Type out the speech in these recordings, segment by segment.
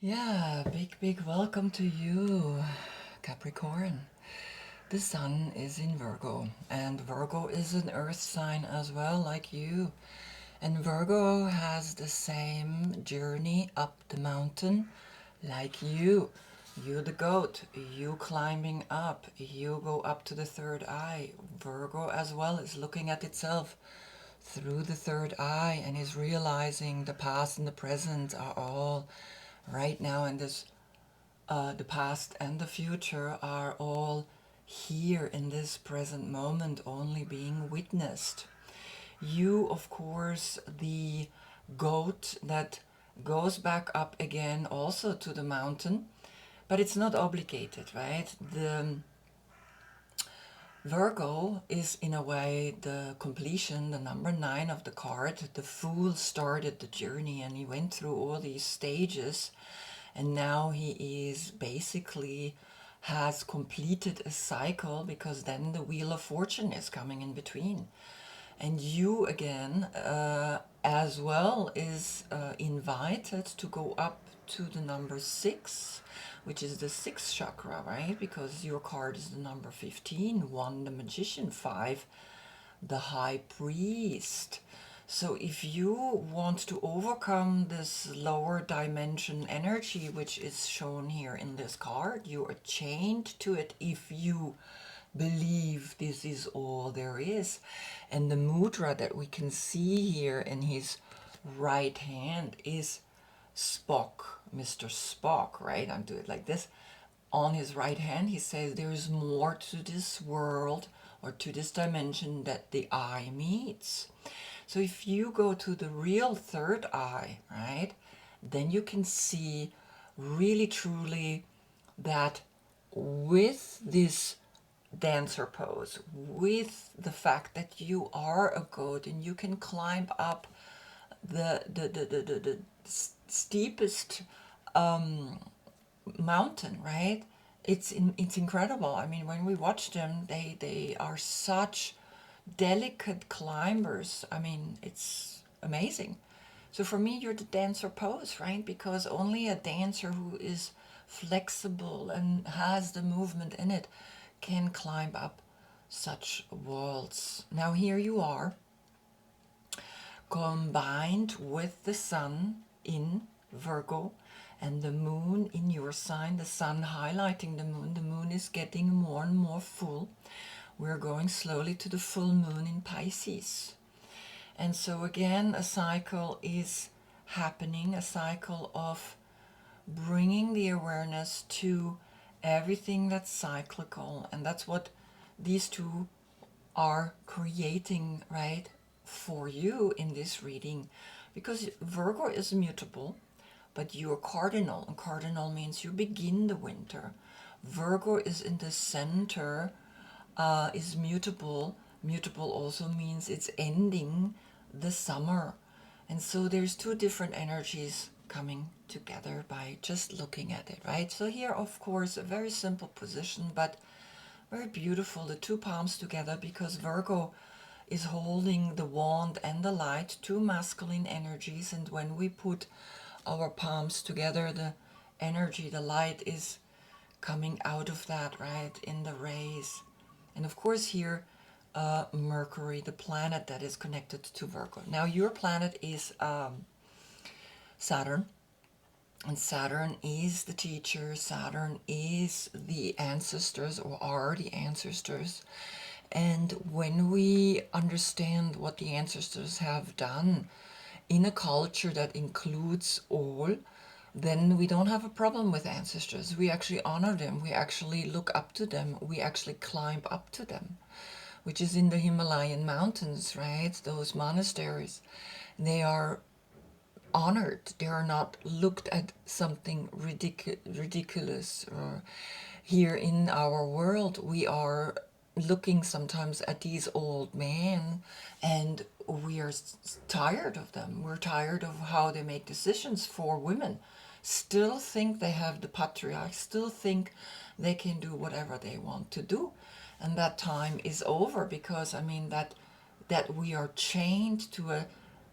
Yeah, big welcome to you, Capricorn. The sun is in Virgo, and Virgo is an earth sign as well, like you. And Virgo has the same journey up the mountain like you. You, the goat, you climbing up, you go up to the third eye. Virgo as well is looking at itself through the third eye and is realizing the past and the present are all right now in this the past and the future are all here in this present moment, only being witnessed. You, of course, the goat that goes back up again also to the mountain, but it's not obligated, right? The Virgo is in a way the completion, the number 9 of the card. The Fool started the journey and he went through all these stages, and now he is basically has completed a cycle, because then the Wheel of Fortune is coming in between. And you again as well is invited to go up to the number 6, which is the sixth chakra, right? Because your card is the number 15, 1 the Magician, 5 the High Priest. So if you want to overcome this lower dimension energy, which is shown here in this card, you are chained to it if you believe this is all there is. And the mudra that we can see here in his right hand is Spock, Mr. Spock, right? I'm doing it like this. On his right hand, he says there is more to this world or to this dimension that the eye meets. So if you go to the real third eye, right, then you can see really truly that with this dancer pose, with the fact that you are a goat and you can climb up the steepest mountain, right? It's incredible. I mean, when we watch them, they are such delicate climbers. I mean, it's amazing. So for me, you're the dancer pose, right? Because only a dancer who is flexible and has the movement in it can climb up such walls. Now here you are, combined with the sun in Virgo and the moon in your sign, the sun highlighting the moon. The moon is getting more and more full. We're going slowly to the full moon in Pisces. And so again, a cycle is happening, a cycle of bringing the awareness to everything that's cyclical. And that's what these two are creating, right, for you in this reading. Because Virgo is mutable, but you're cardinal, and cardinal means you begin the winter. Virgo is in the center, is mutable. Mutable also means it's ending the summer. And so there's two different energies coming together by just looking at it, right? So here, of course, a very simple position, but very beautiful, the two palms together, because Virgo is holding the wand and the light, two masculine energies. And when we put our palms together, the energy, the light is coming out of that, right, in the rays. And of course here, Mercury, the planet that is connected to Virgo. Now your planet is Saturn, and Saturn is the teacher. Saturn is the ancestors, or are the ancestors. And when we understand what the ancestors have done in a culture that includes all, then we don't have a problem with ancestors. We actually honor them. We actually look up to them. We actually climb up to them, which is in the Himalayan mountains, right? Those monasteries, they are honored. They are not looked at something ridiculous. Or here in our world, we are looking sometimes at these old men, and we are tired of them. We're tired of how they make decisions for women. Still think they have the patriarch, still think they can do whatever they want to do. And that time is over, because I mean that we are chained to a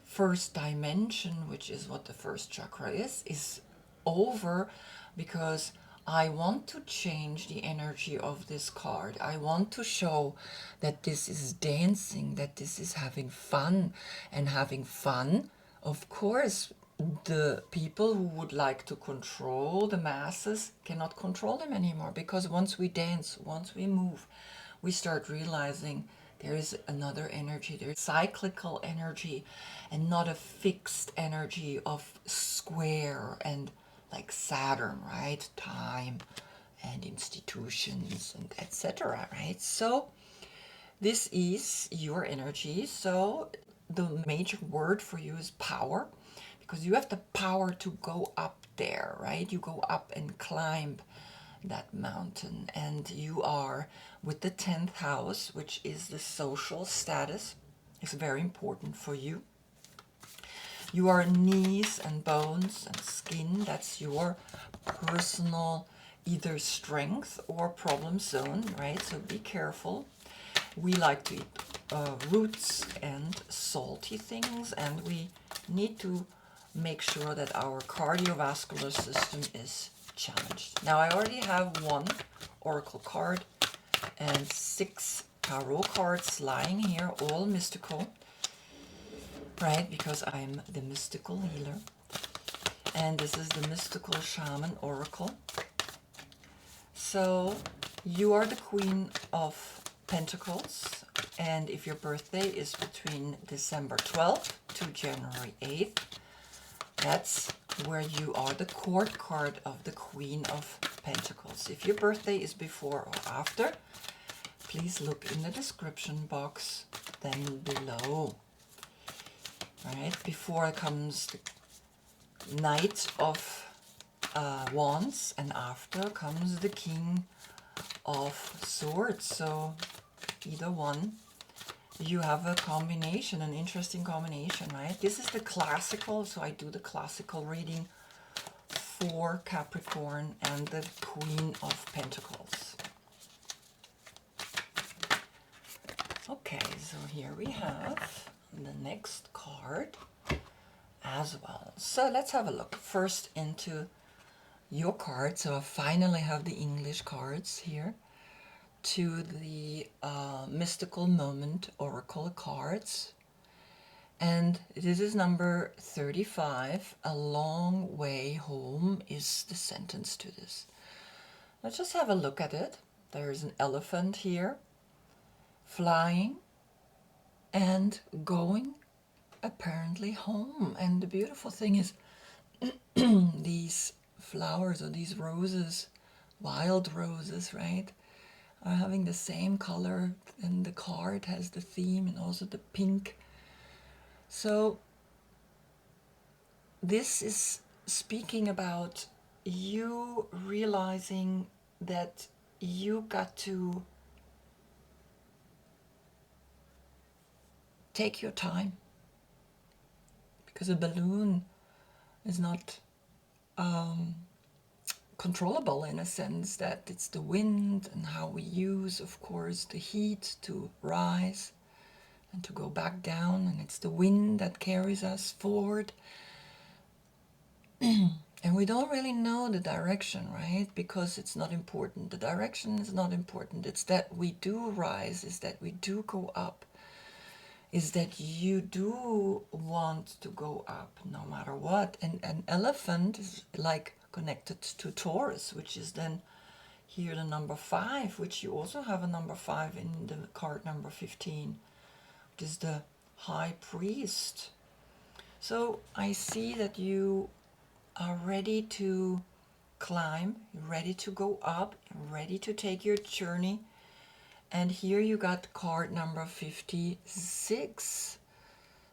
first dimension, which is what the first chakra is over because I want to change the energy of this card. I want to show that this is dancing, that this is having fun. And having fun, of course, the people who would like to control the masses cannot control them anymore, because once we dance, once we move, we start realizing there is another energy, there's cyclical energy, and not a fixed energy of square and like Saturn, right? Time and institutions and etc., right? So this is your energy. So the major word for you is power, because you have the power to go up there, right? You go up and climb that mountain, and you are with the 10th house, which is the social status. It's very important for you. You are knees and bones and skin. That's your personal either strength or problem zone, right? So be careful. We like to eat roots and salty things, and we need to make sure that our cardiovascular system is challenged. Now, I already have one oracle card and 6 tarot cards lying here, all mystical, right? Because I'm the mystical healer. And this is the mystical shaman oracle. So you are the Queen of Pentacles, and if your birthday is between December 12th to January 8th, that's where you are the court card of the Queen of Pentacles. If your birthday is before or after, please look in the description box then below. Right, before comes the Knight of Wands, and after comes the King of Swords. So either one, you have a combination, an interesting combination, right? This is the classical, so I do the classical reading for Capricorn and the Queen of Pentacles. Okay, so here we have the next card as well. So let's have a look first into your card. So I finally have the English cards here to the Mystical Moment Oracle cards. And this is number 35. A long way home is the sentence to this. Let's just have a look at it. There's an elephant here flying and going apparently home. And the beautiful thing is these flowers or these roses, wild roses, right, are having the same color, and the card has the theme and also the pink. So this is speaking about you realizing that you got to take your time, because a balloon is not controllable, in a sense that it's the wind and how we use, of course, the heat to rise and to go back down, and it's the wind that carries us forward. And we don't really know the direction, right? Because it's not important. The direction is not important. It's that we do rise, is that we do go up, is that you do want to go up no matter what. And an elephant is like connected to Taurus, which is then here the number 5, which you also have a number 5 in the card number 15, which is the High Priest. So I see that you are ready to climb, ready to go up, ready to take your journey. And here you got card number 56,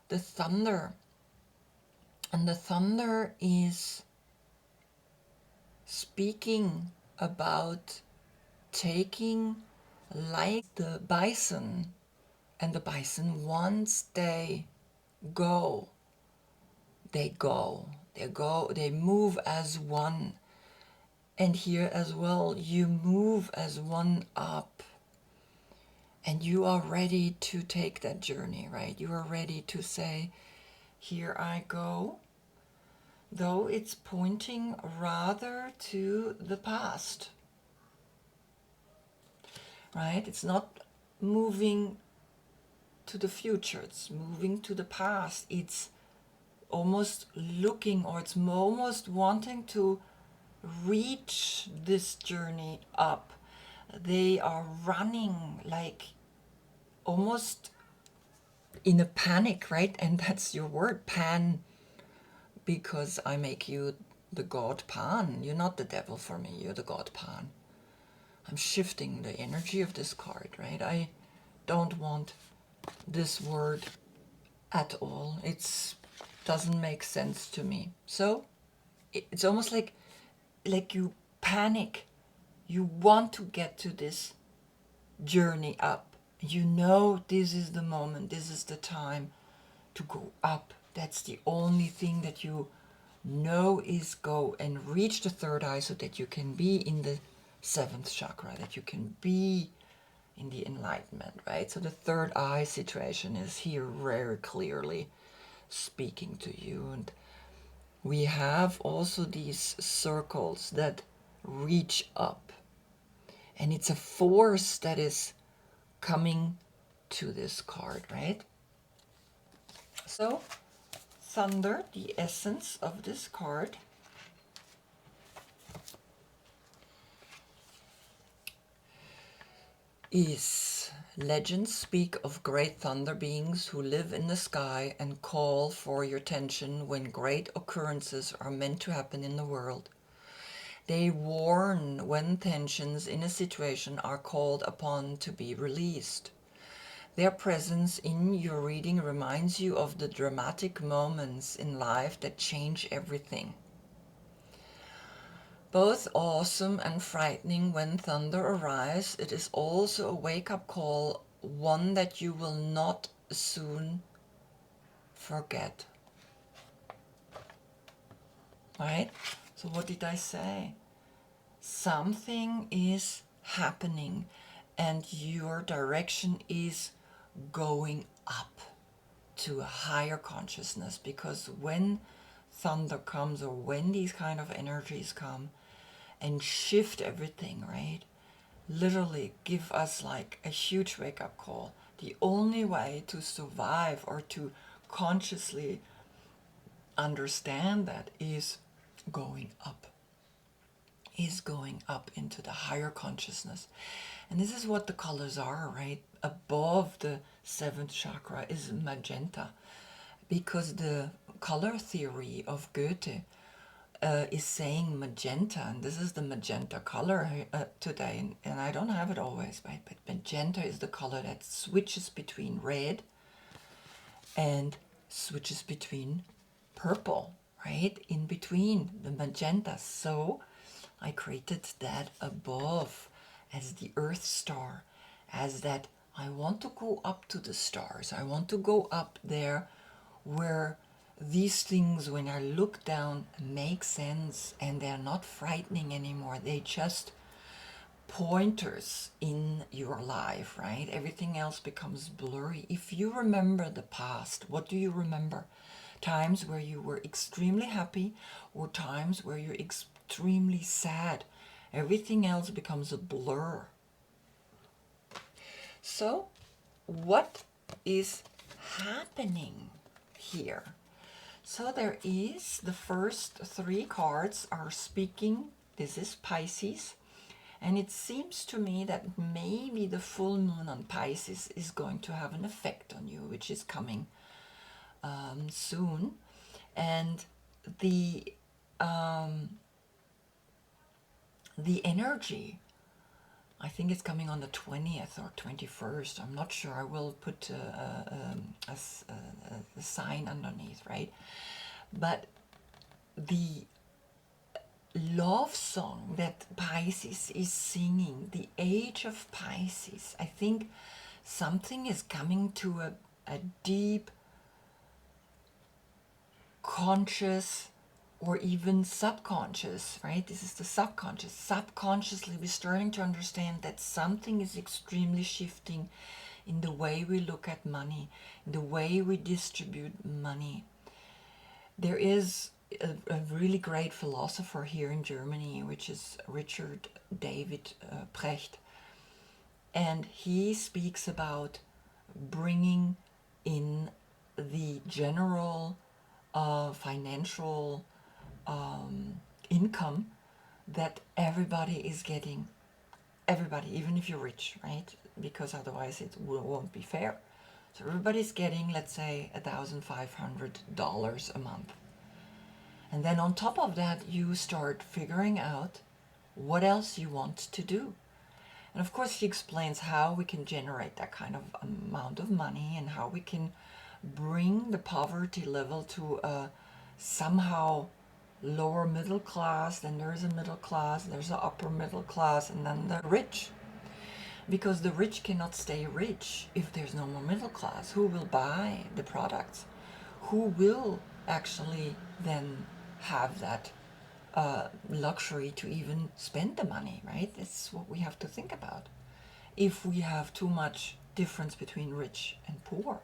the Thunder. And the Thunder is speaking about taking, like the bison. And the bison, once they go, they move as one. And here as well, you move as one up. And you are ready to take that journey, right? You are ready to say, here I go. though it's pointing rather to the past, right? It's not moving to the future, it's moving to the past. It's almost looking, or it's almost wanting to reach this journey up. They are running like almost in a panic, right? And that's your word, pan, because I make you the god Pan. You're not the devil for me, you're the god Pan. I'm shifting the energy of this card, right? I don't want this word at all. It doesn't make sense to me. So it's almost like you panic. You want to get to this journey up. You know this is the moment, this is the time to go up. That's the only thing that you know is go and reach the third eye so that you can be in the seventh chakra, that you can be in the enlightenment, right? So the third eye situation is here very clearly speaking to you. And we have also these circles that reach up. And it's a force that is coming to this card, right? So, thunder, the essence of this card, is legends speak of great thunder beings who live in the sky and call for your attention when great occurrences are meant to happen in the world. They warn when tensions in a situation are called upon to be released. Their presence in your reading reminds you of the dramatic moments in life that change everything. Both awesome and frightening when thunder arrives, it is also a wake-up call, one that you will not soon forget. Right? So what did I say? Something is happening and your direction is going up to a higher consciousness, because when thunder comes, or when these kind of energies come and shift everything, right, literally give us like a huge wake-up call. The only way to survive or to consciously understand that is going up, into the higher consciousness. And this is what the colors are, right? Above the seventh chakra is magenta, because the color theory of Goethe is saying magenta, and this is the magenta color today, and I don't have it always, right? But magenta is the color that switches between red and switches between purple, right? In between the magenta. So I created that above as the Earth star, as that I want to go up to the stars. I want to go up there where these things, when I look down, make sense and they're not frightening anymore. They just pointers in your life, right? Everything else becomes blurry. If you remember the past, what do you remember? Times where you were extremely happy, or times where you're extremely sad. Everything else becomes a blur. So, what is happening here? So there is, the first three cards are speaking. This is Pisces. And it seems to me that maybe the full moon on Pisces is going to have an effect on you, which is coming soon. And the energy, I think it's coming on the 20th or 21st. I'm not sure. I will put a sign underneath, right? But the love song that Pisces is singing, the Age of Pisces, I think something is coming to a deep, conscious, or even subconscious, right? This is the subconscious. Subconsciously, we're starting to understand that something is extremely shifting in the way we look at money, in the way we distribute money. There is a really great philosopher here in Germany, which is Richard David Precht. And he speaks about bringing in the general financial income that everybody is getting. Everybody, even if you're rich, right? Because otherwise it won't be fair. So everybody's getting, let's say, $1,500 a month. And then on top of that, you start figuring out what else you want to do. And of course, he explains how we can generate that kind of amount of money and how we can bring the poverty level to a somehow lower middle class. Then there's a middle class, there's an upper middle class, and then the rich. Because the rich cannot stay rich if there's no more middle class. Who will buy the products? Who will actually then have that luxury to even spend the money, right? That's what we have to think about. If we have too much difference between rich and poor,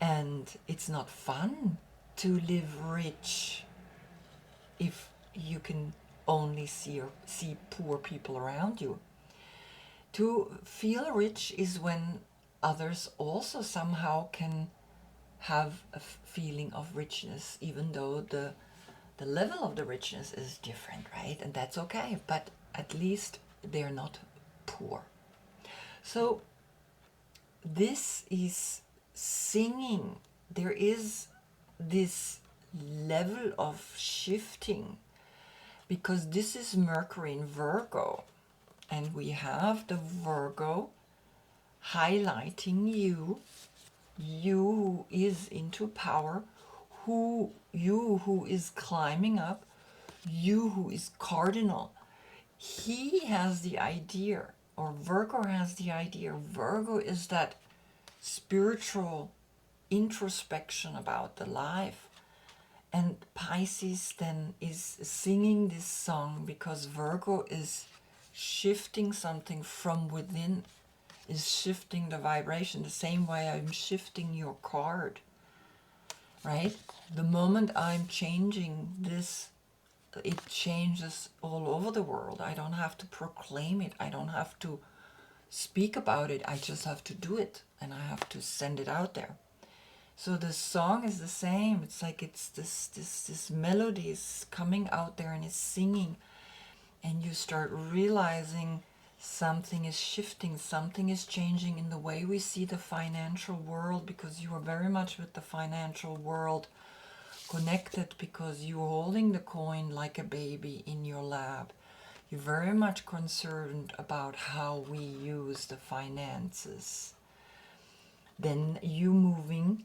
and it's not fun to live rich if you can only see poor people around you. To feel rich is when others also somehow can have a feeling of richness, even though the level of the richness is different, right? And that's okay, but at least they're not poor. So this is singing. There is this level of shifting because this is Mercury in Virgo, and we have the Virgo highlighting you who is into power, you who is climbing up, you who is cardinal. He has the idea, or Virgo has the idea. Virgo is that spiritual introspection about the life. And Pisces then is singing this song because Virgo is shifting something from within, is shifting the vibration, the same way I'm shifting your card, right? The moment I'm changing this, it changes all over the world. I don't have to proclaim it. I don't have to speak about it. I just have to do it, and I have to send it out there. So the song is the same. It's like it's this melody is coming out there and it's singing, and you start realizing something is shifting, something is changing in the way we see the financial world, because you are very much with the financial world connected, because you're holding the coin like a baby in your lap. You're very much concerned about how we use the finances. Then you moving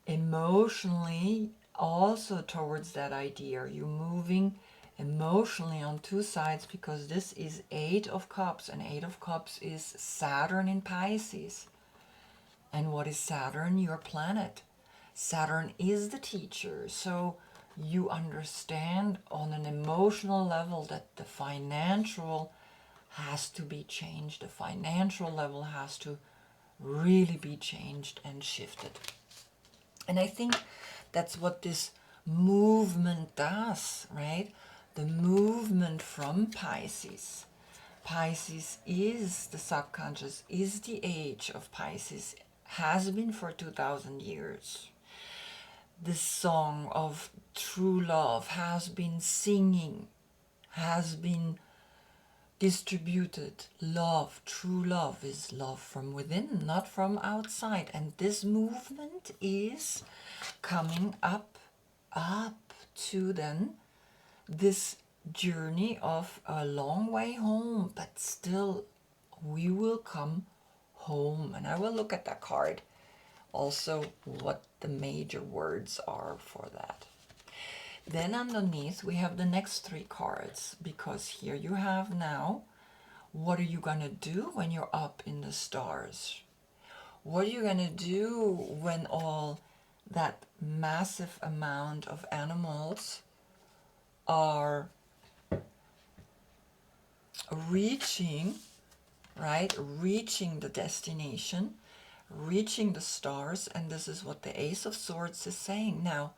emotionally also towards that idea. You're moving emotionally on two sides, because this is Eight of Cups, and Eight of Cups is Saturn in Pisces. And what is Saturn? Your planet. Saturn is the teacher. So you understand on an emotional level that the financial has to be changed. The financial level has to really be changed and shifted. And I think that's what this movement does, right? The movement from Pisces. Pisces is the subconscious, is the age of Pisces, has been for 2,000 years. The song of true love has been singing, has been distributed. Love, true love, is love from within, not from outside. And this movement is coming up to then this journey of a long way home, but still we will come home. And I will look at that card also, what the major words are for that. Then underneath we have the next three cards, because here you have now, what are you going to do when you're up in the stars? What are you going to do when all that massive amount of animals are reaching, right? Reaching the destination, reaching the stars, and this is what the Ace of Swords is saying. Now,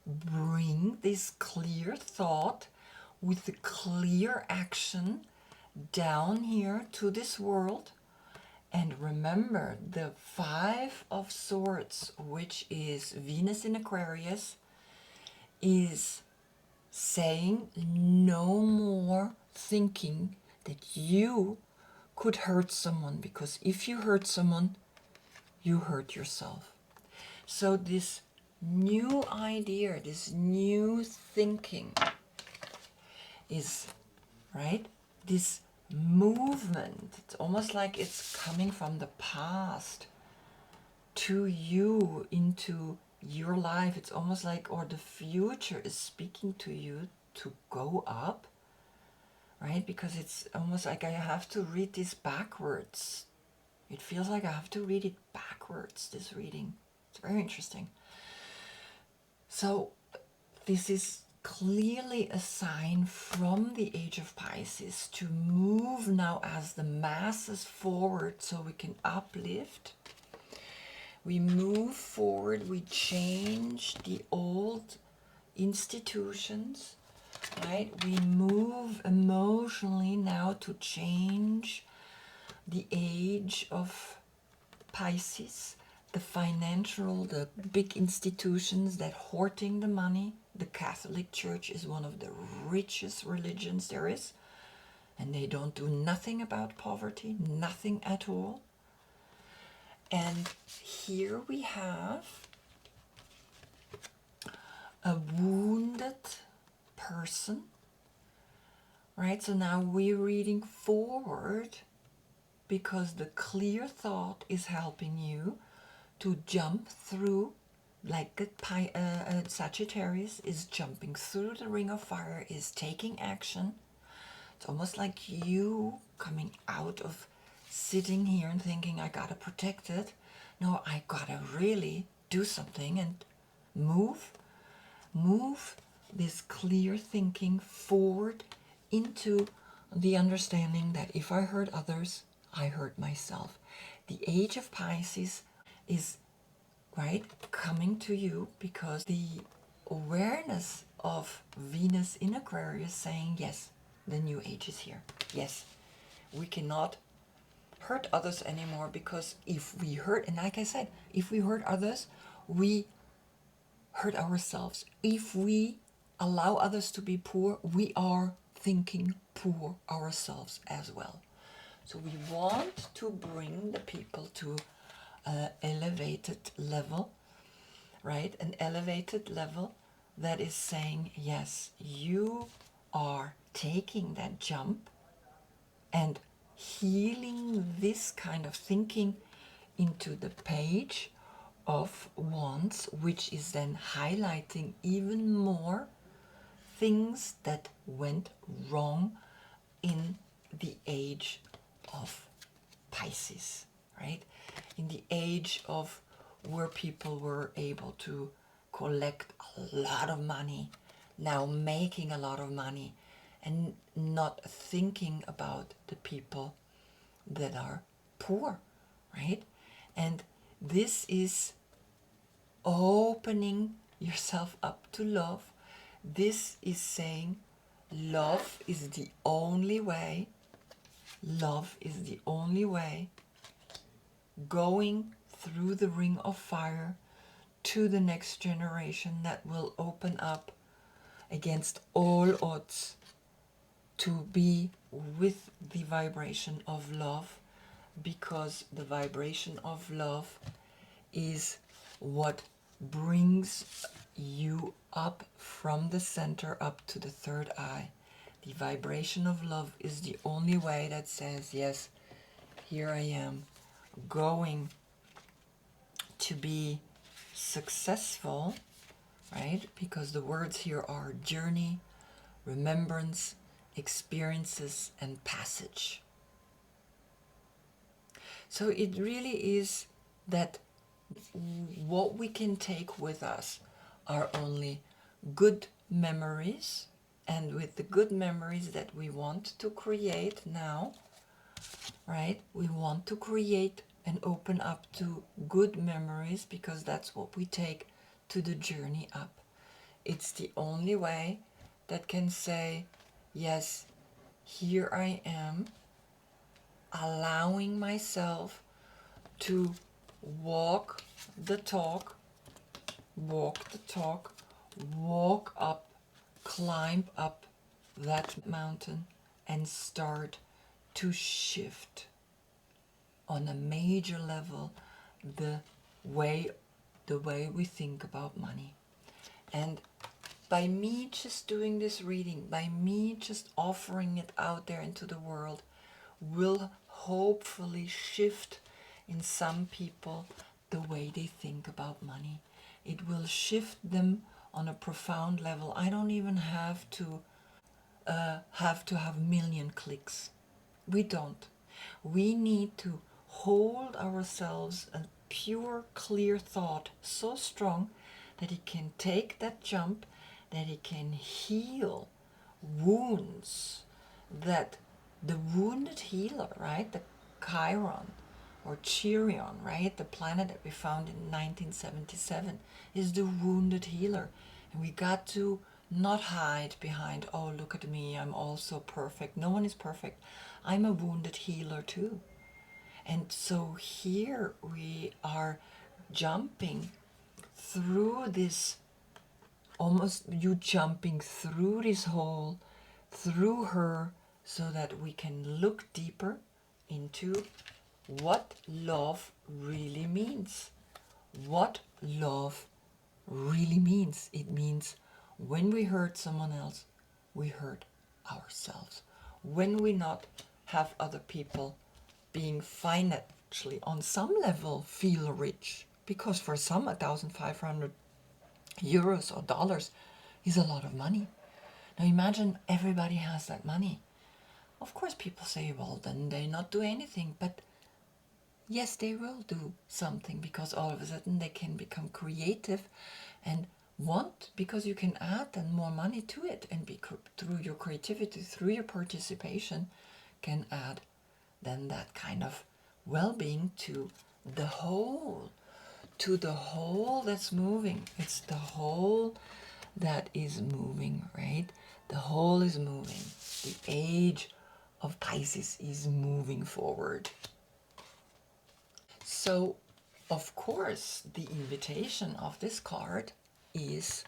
bring this clear thought with the clear action down here to this world. And remember, the Five of Swords, which is Venus in Aquarius, is saying no more thinking that you could hurt someone, because if you hurt someone, you hurt yourself. So this new idea, this new thinking is, right, this movement, it's almost like it's coming from the past to you into your life. It's almost like, or the future is speaking to you to go up, right? Because it's almost like I have to read this backwards. It feels like I have to read it backwards, this reading. It's very interesting. So this is clearly a sign from the Age of Pisces to move now as the masses forward, so we can uplift. We move forward, we change the old institutions, right? We move emotionally now to change the age of Pisces, the financial, the big institutions that hoarding the money. The Catholic Church is one of the richest religions there is, and they don't do nothing about poverty, nothing at all. And here we have a wounded person, right? So now we're reading forward because the clear thought is helping you to jump through, like a Sagittarius is jumping through the ring of fire, is taking action. It's almost like you coming out of sitting here and thinking, I gotta protect it. No, I gotta really do something and move this clear thinking forward into the understanding that if I hurt others, I hurt myself. The Age of Pisces is, right, coming to you because the awareness of Venus in Aquarius saying, yes, the new age is here. Yes, we cannot hurt others anymore, because if we hurt, and like I said, if we hurt others, we hurt ourselves. If we allow others to be poor, we are thinking poor ourselves as well. So we want to bring the people to an elevated level, right? An elevated level that is saying, yes, you are taking that jump and healing this kind of thinking into the Page of Wands, which is then highlighting even more things that went wrong in the Age of Pisces, right? In the age of where people were able to collect a lot of money, now making a lot of money, and not thinking about the people that are poor, right? And this is opening yourself up to love. This is saying love is the only way. Love is the only way. Going through the ring of fire to the next generation that will open up against all odds to be with the vibration of love, because the vibration of love is what brings you up from the center up to the third eye. The vibration of love is the only way that says, yes, here I am, going to be successful, right? Because the words here are journey, remembrance, experiences, and passage. So it really is that what we can take with us are only good memories, and with the good memories that we want to create now, right? We want to create and open up to good memories, because that's what we take to the journey up. It's the only way that can say, yes, here I am, allowing myself to walk the talk, walk the talk, walk up, climb up that mountain, and start to shift on a major level the way we think about money. And by me just doing this reading, by me just offering it out there into the world, will hopefully shift in some people the way they think about money. It will shift them on a profound level. I don't even have to have million clicks. We don't. We need to hold ourselves a pure, clear thought so strong that it can take that jump, that it can heal wounds, that the wounded healer, right? The Chiron or Chirion, right? The planet that we found in 1977 is the wounded healer. And we got to not hide behind, oh, look at me, I'm also perfect. No one is perfect. I'm a wounded healer too. And so here we are jumping through this, almost you jumping through this hole, through her, so that we can look deeper into what love really means. What love really means. It means when we hurt someone else, we hurt ourselves. When we not have other people being financially on some level feel rich, because for some 1,500 euros or dollars is a lot of money. Now imagine everybody has that money. Of course people say, well, then they not do anything, but yes, they will do something, because all of a sudden they can become creative and want, because you can add then more money to it, and through your creativity, through your participation, can add then that kind of well-being to the whole, that's moving. It's the whole that is moving, right? The whole is moving. The age of Pisces is moving forward. So, of course, the invitation of this card is,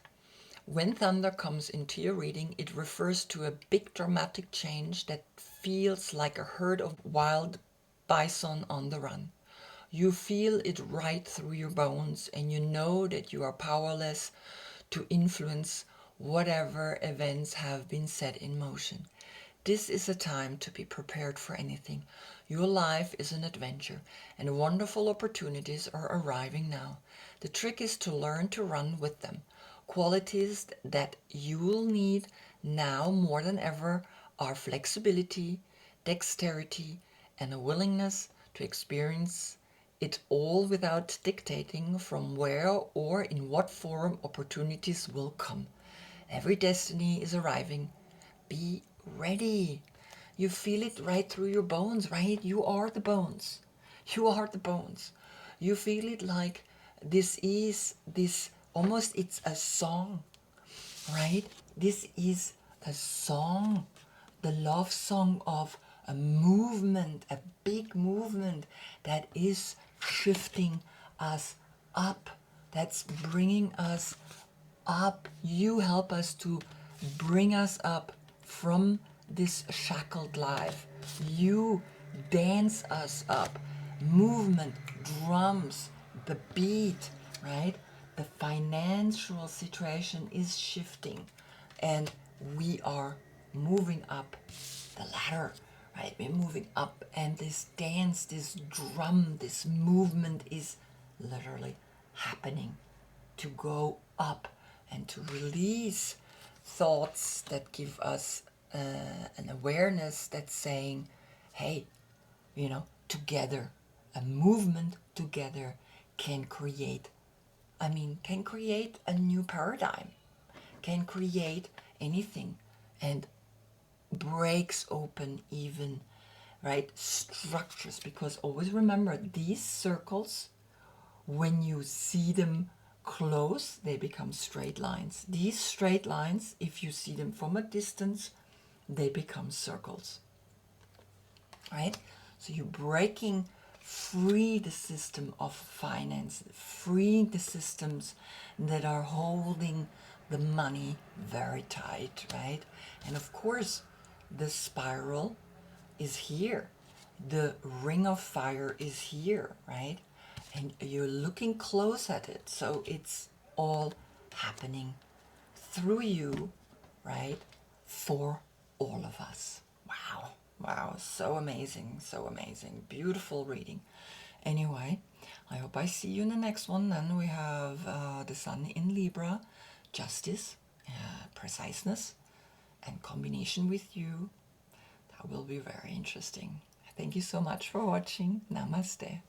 when thunder comes into your reading, it refers to a big dramatic change that feels like a herd of wild bison on the run. You feel it right through your bones, and you know that you are powerless to influence whatever events have been set in motion. This is a time to be prepared for anything. Your life is an adventure, and wonderful opportunities are arriving now. The trick is to learn to run with them. Qualities that you will need now more than ever are flexibility, dexterity, and a willingness to experience it all without dictating from where or in what form opportunities will come. Every destiny is arriving. Be ready. You feel it right through your bones, right? You are the bones. You are the bones. You feel it like this is this, almost it's a song, right? This is a song, the love song of a movement, a big movement that is shifting us up, that's bringing us up. You help us to bring us up from this shackled life. You dance us up. Movement, drums, the beat, right? The financial situation is shifting, and we are moving up the ladder, right? We're moving up, and this dance, this drum, this movement is literally happening to go up and to release thoughts that give us an awareness that's saying, hey, together, a movement together can create, can create a new paradigm, can create anything, and breaks open even, right, structures. Because always remember, these circles, when you see them close, they become straight lines. These straight lines, if you see them from a distance, they become circles, right? So you're breaking free the system of finance, free the systems that are holding the money very tight, right? And of course, the spiral is here. The ring of fire is here, right? And you're looking close at it. So it's all happening through you, right? For all of us. Wow. Wow. So amazing. So amazing. Beautiful reading. Anyway, I hope I see you in the next one. Then we have the Sun in Libra, justice, preciseness, and combination with you. That will be very interesting. Thank you so much for watching. Namaste.